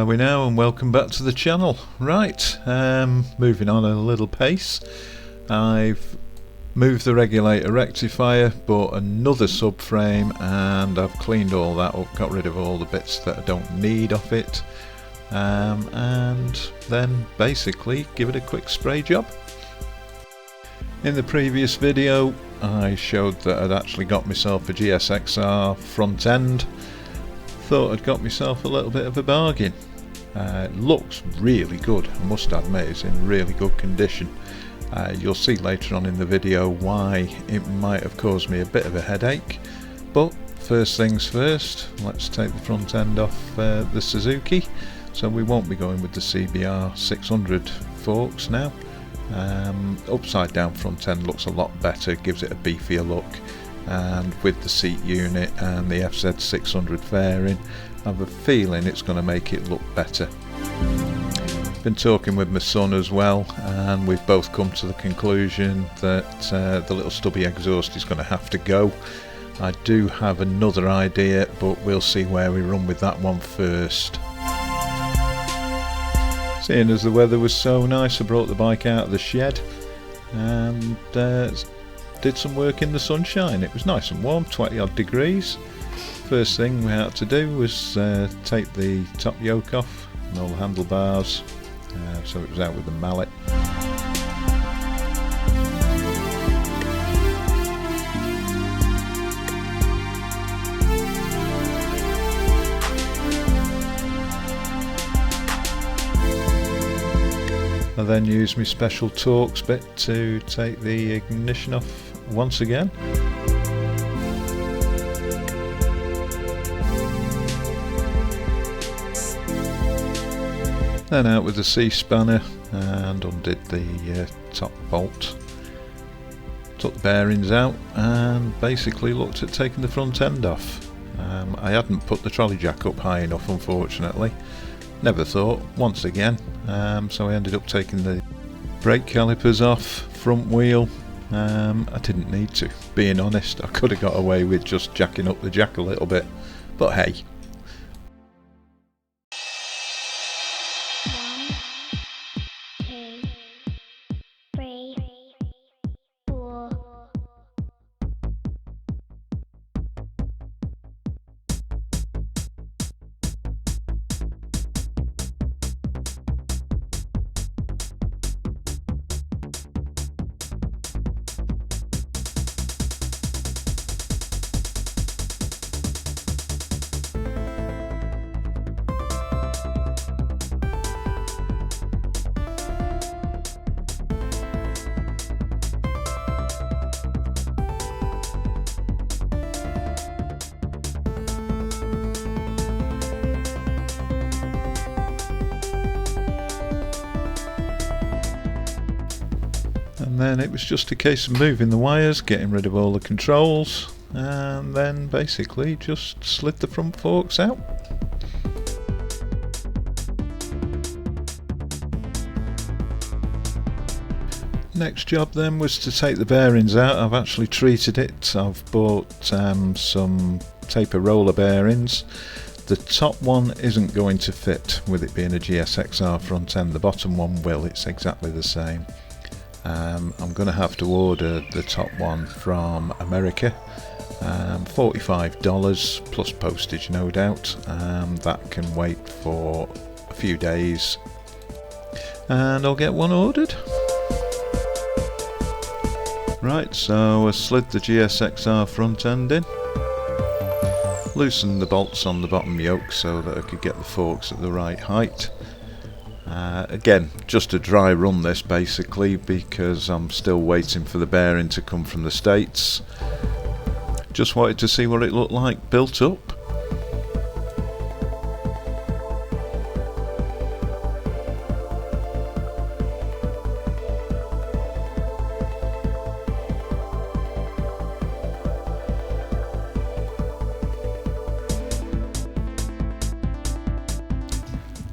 are we now, and welcome back to the channel. Right, moving on at a little pace. I've moved the regulator rectifier, bought another subframe, and I've cleaned all that up, got rid of all the bits that I don't need off it, and then basically give it a quick spray job. In the previous video I showed that I'd actually got myself a GSXR front end. Thought I'd got myself a little bit of a bargain. It looks really good, I must admit. It's in really good condition. You'll see later on in the video why it might have caused me a bit of a headache, but first things first, let's take the front end off the Suzuki. So we won't be going with the CBR 600 forks now. Upside down front end looks a lot better, gives it a beefier look, and with the seat unit and the FZ600 fairing, I have a feeling it's going to make it look better. Been talking with my son as well, and we've both come to the conclusion that the little stubby exhaust is going to have to go. I do have another idea, but we'll see where we run with that one first. Seeing as the weather was so nice, I brought the bike out of the shed and did some work in the sunshine. It was nice and warm, 20 odd degrees. First thing we had to do was take the top yoke off and all the handlebars, so it was out with the mallet. I then used my special Torx bit to take the ignition off once again. Then out with the C-spanner and undid the top bolt. Took the bearings out and basically looked at taking the front end off. I hadn't put the trolley jack up high enough, unfortunately. Never thought, once again. So I ended up taking the brake calipers off, front wheel. I didn't need to, being honest. I could have got away with just jacking up the jack a little bit, but hey. And then it was just a case of moving the wires, getting rid of all the controls, and then basically just slid the front forks out. Next job then was to take the bearings out. I've actually treated it. I've bought some taper roller bearings. The top one isn't going to fit with it being a GSXR front end. The bottom one will, it's exactly the same. I'm going to have to order the top one from America, $45 plus postage no doubt. That can wait for a few days and I'll get one ordered. Right, so I slid the GSXR front end in, loosened the bolts on the bottom yoke so that I could get the forks at the right height. Again, just a dry run this basically, because I'm still waiting for the bearing to come from the States. Just wanted to see what it looked like built up.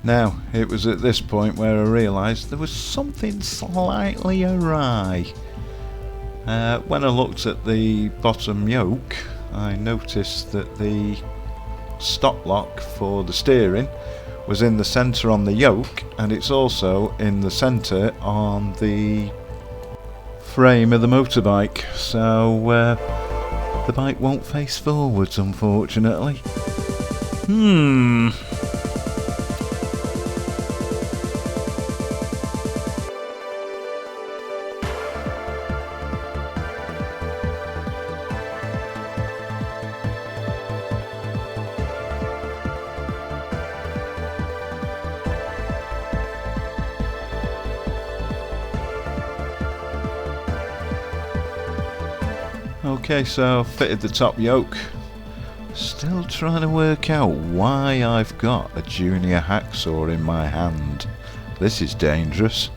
Now, it was at this point where I realised there was something slightly awry. When I looked at the bottom yoke, I noticed that the stop lock for the steering was in the centre on the yoke, and it's also in the centre on the frame of the motorbike, so the bike won't face forwards, unfortunately. Okay, so fitted the top yoke. Still trying to work out why I've got a junior hacksaw in my hand. This is dangerous.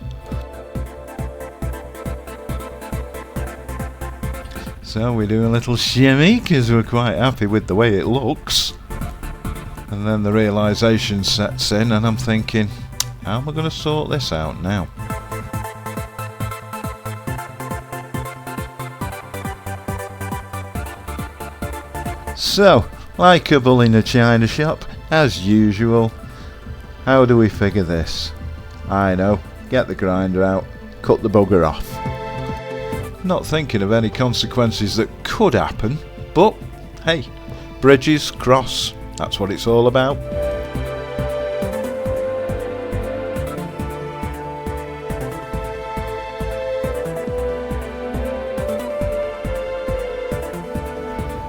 So we do a little shimmy because we're quite happy with the way it looks. And then the realisation sets in and I'm thinking, how am I going to sort this out now? So, like a bull in a china shop, as usual, how do we figure this? I know, get the grinder out, cut the bugger off. Not thinking of any consequences that could happen, but hey, bridges cross, that's what it's all about.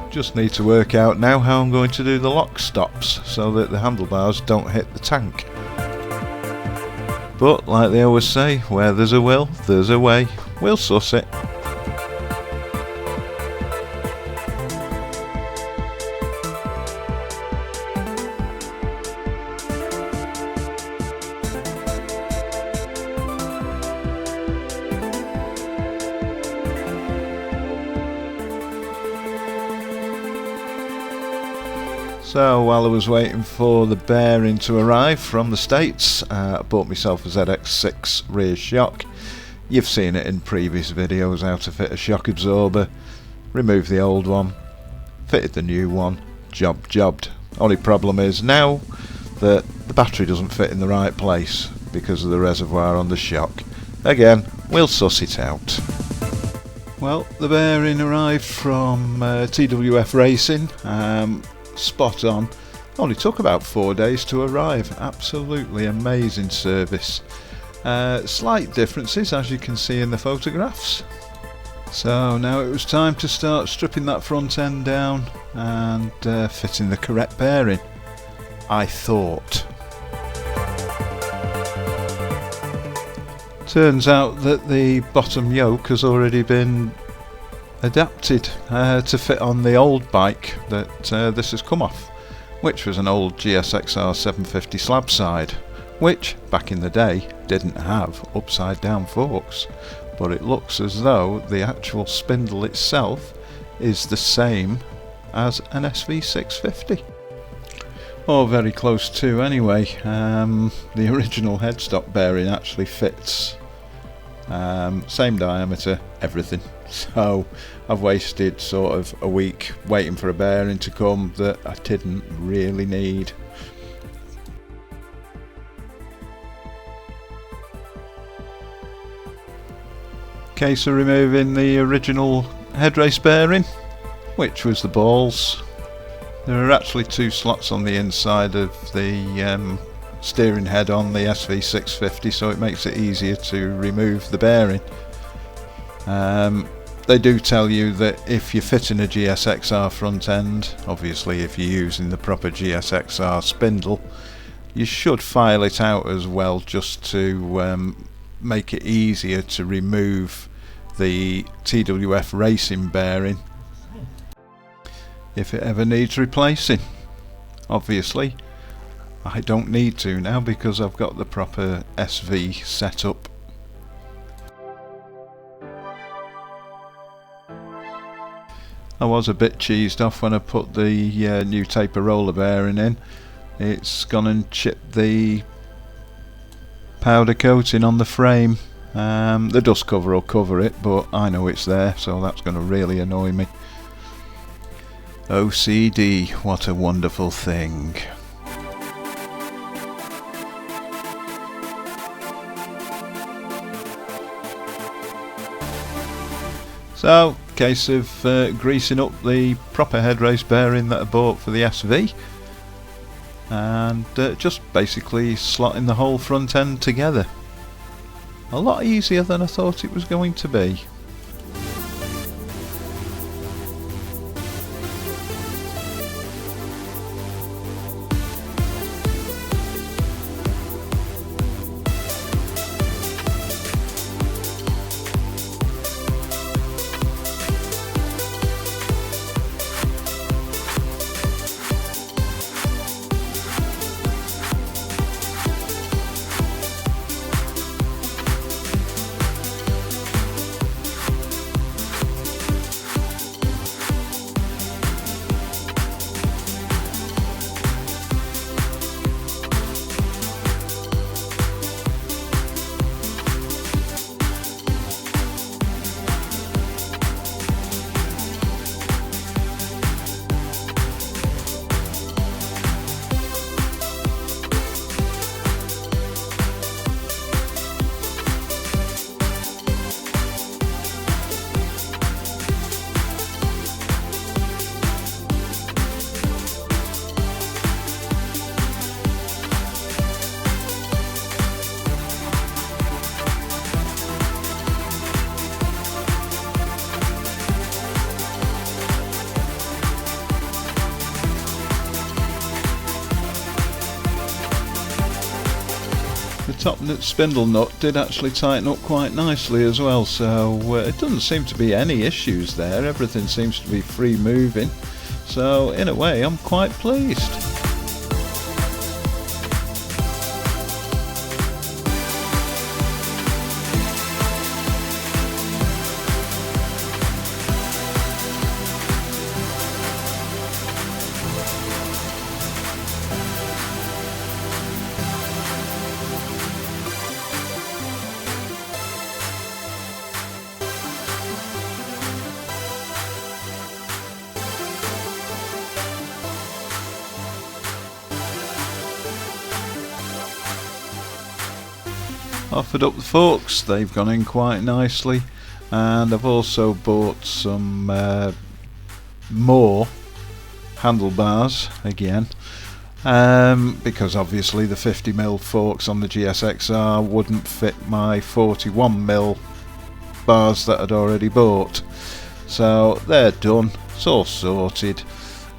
Just need to work out now how I'm going to do the lock stops so that the handlebars don't hit the tank. But like they always say, where there's a will, there's a way. We'll suss it. So while I was waiting for the bearing to arrive from the States, I bought myself a ZX6 rear shock. You've seen it in previous videos how to fit a shock absorber. Removed the old one, fitted the new one, jobbed. Only problem is now that the battery doesn't fit in the right place because of the reservoir on the shock. Again, we'll suss it out. Well, the bearing arrived from TWF Racing. Spot on. Only took about 4 days to arrive. Absolutely amazing service. Slight differences as you can see in the photographs. So now it was time to start stripping that front end down and fitting the correct bearing, I thought. Turns out that the bottom yoke has already been adapted to fit on the old bike that this has come off, which was an old GSXR 750 slab side, which back in the day didn't have upside down forks, but it looks as though the actual spindle itself is the same as an SV650, or very close to anyway. The original headstock bearing actually fits, same diameter, everything. So I've wasted sort of a week waiting for a bearing to come that I didn't really need. Case of removing the original headrace bearing, which was the balls. There are actually 2 slots on the inside of the steering head on the SV650, so it makes it easier to remove the bearing. They do tell you that if you're fitting a GSXR front end, obviously if you're using the proper GSXR spindle, you should file it out as well, just to make it easier to remove the TWF Racing bearing if it ever needs replacing. Obviously I don't need to now because I've got the proper SV set up. I was a bit cheesed off when I put the new taper roller bearing in. It's gone and chipped the powder coating on the frame. The dust cover will cover it, but I know it's there, so that's going to really annoy me. OCD, what a wonderful thing. So, case of greasing up the proper head race bearing that I bought for the SV, and just basically slotting the whole front end together. A lot easier than I thought it was going to be. The top spindle nut did actually tighten up quite nicely as well, so it doesn't seem to be any issues there. Everything seems to be free moving, so in a way I'm quite pleased. Offered up the forks, they've gone in quite nicely, and I've also bought some more handlebars again, because obviously the 50mm forks on the GSXR wouldn't fit my 41mm bars that I'd already bought. So they're done, it's all sorted.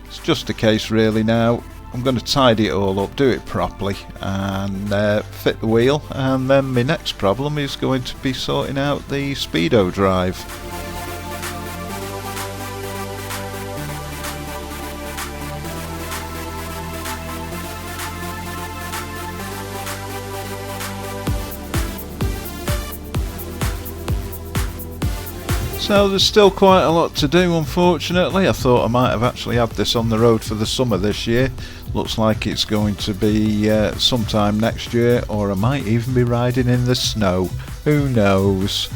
It's just a case really now. I'm going to tidy it all up, do it properly, and fit the wheel, and then my next problem is going to be sorting out the speedo drive. So there's still quite a lot to do, unfortunately. I thought I might have actually had this on the road for the summer this year. Looks like it's going to be sometime next year, or I might even be riding in the snow. Who knows?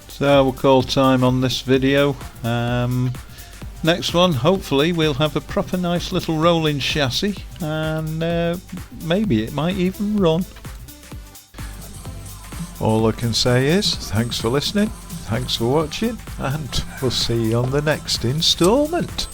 So we'll call time on this video. Next one, hopefully we'll have a proper nice little rolling chassis, and maybe it might even run. All I can say is thanks for listening, thanks for watching, and we'll see you on the next instalment.